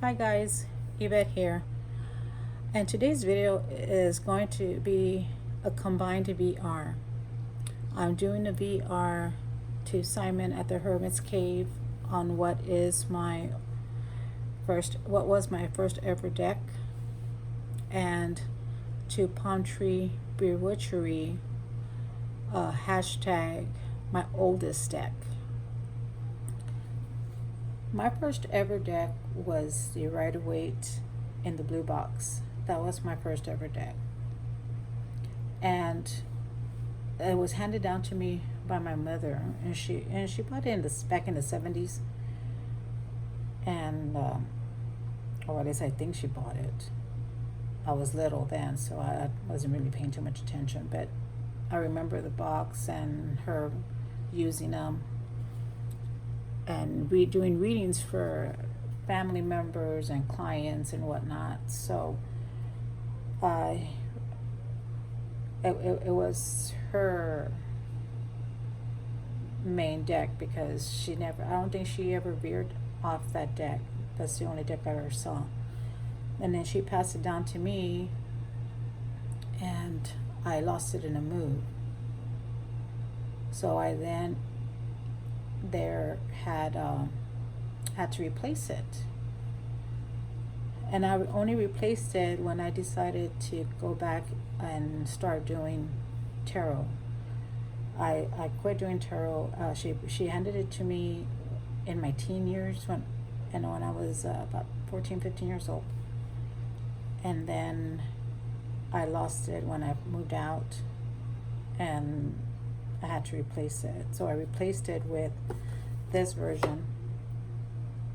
Hi guys, Yvette here, and today's video is going to be a combined VR. I'm doing a VR to Simon at the Hermits Cave on what was my first ever deck, and to Palm Tree Bewitchery, hashtag my oldest deck. My first ever deck was the Rider-Waite in the blue box. That was my first ever deck. And it was handed down to me by my mother, and she bought it back in the 70s. And or at least I think she bought it. I was little then, so I wasn't really paying too much attention, but I remember the box and her using them and doing readings for family members and clients and whatnot. So it was her main deck, because I don't think she ever veered off that deck. That's the only deck I ever saw. And then she passed it down to me, and I lost it in a move. So I then had to replace it, and I only replaced it when I decided to go back and start doing tarot. I quit doing tarot. She handed it to me in my teen years when I was about 14-15 years old, and then I lost it when I moved out, and I had to replace it. So I replaced it with this version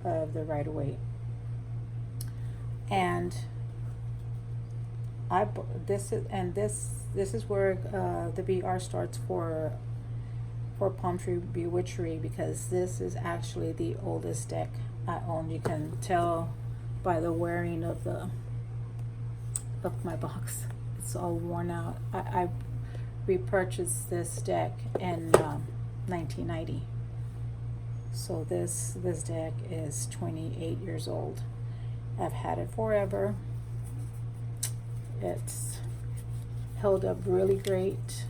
of the Rider-Waite, and this is where the VR starts for Palm Tree Bewitchery, because this is actually the oldest deck I own. You can tell by the wearing of my box. It's all worn out. I repurchased this deck in 1990. So this deck is 28 years old. I've had it forever. It's held up really great.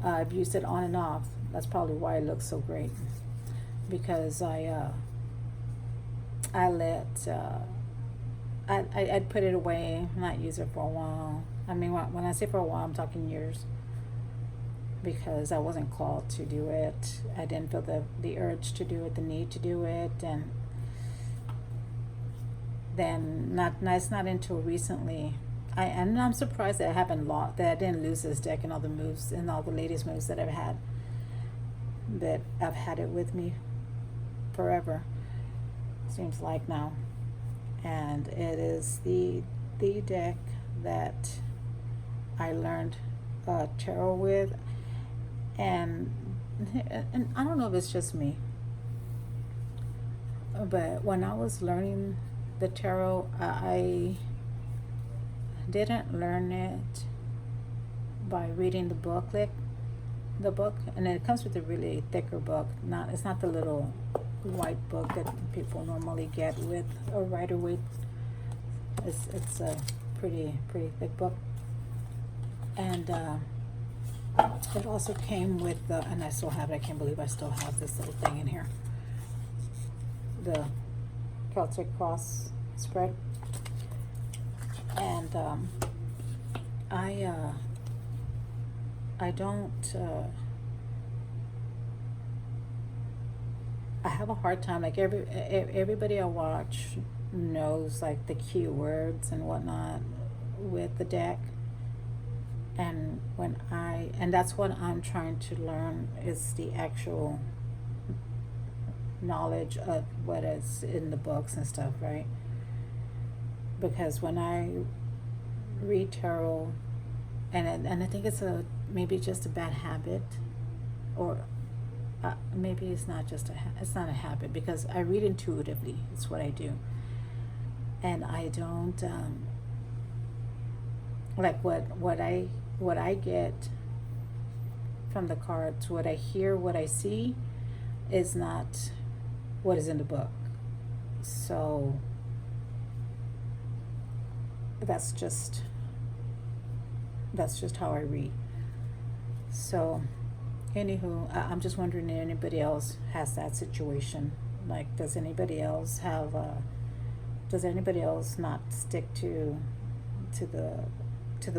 I've used it on and off. That's probably why it looks so great, because I'd put it away, not use it for a while. I mean, when I say for a while, I'm talking years, because I wasn't called to do it. I didn't feel the urge to do it, the need to do it, and then it's not until recently. I'm surprised that I didn't lose this deck and all the moves and all the latest moves that I've had. That I've had it with me forever, seems like now, and it is the deck that I learned tarot with, and I don't know if it's just me, but when I was learning the tarot, I didn't learn it by reading the booklet, and it comes with a really thicker book. It's not the little white book that people normally get with a Rider-Waite. It's a pretty thick book, and it also came with and I still have it. I can't believe I still have this little thing in here, the Celtic cross spread. And I have a hard time, like everybody I watch knows like the keywords and whatnot with the deck, and that's what I'm trying to learn, is the actual knowledge of what is in the books and stuff, right? Because when I read tarot, and I think it's maybe just a bad habit, or maybe it's not a habit, because I read intuitively. It's what I do, and I don't like what I get from the cards. What I hear, what I see, is not what is in the book. So that's just how I read. So anywho, I'm just wondering if anybody else has that situation. Like, does anybody else not stick to the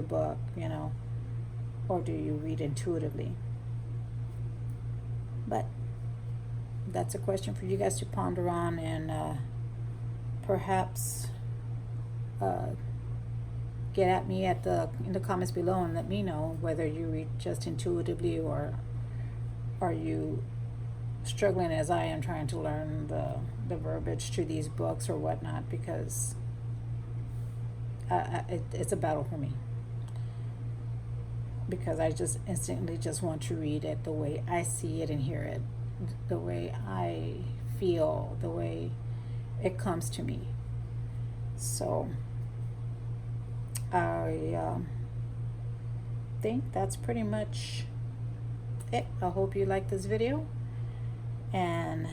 book, or do you read intuitively? But that's a question for you guys to ponder on, and perhaps get at me in the comments below and let me know whether you read just intuitively, or are you struggling as I am trying to learn the verbiage to these books or whatnot, because it's a battle for me, because I just instantly just want to read it the way I see it and hear it, the way I feel, the way it comes to me. So I think that's pretty much it. I hope you like this video, and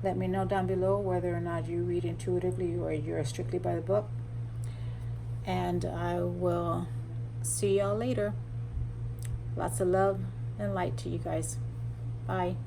let me know down below whether or not you read intuitively or you're strictly by the book. And I will see y'all later. Lots of love and light to you guys. Bye.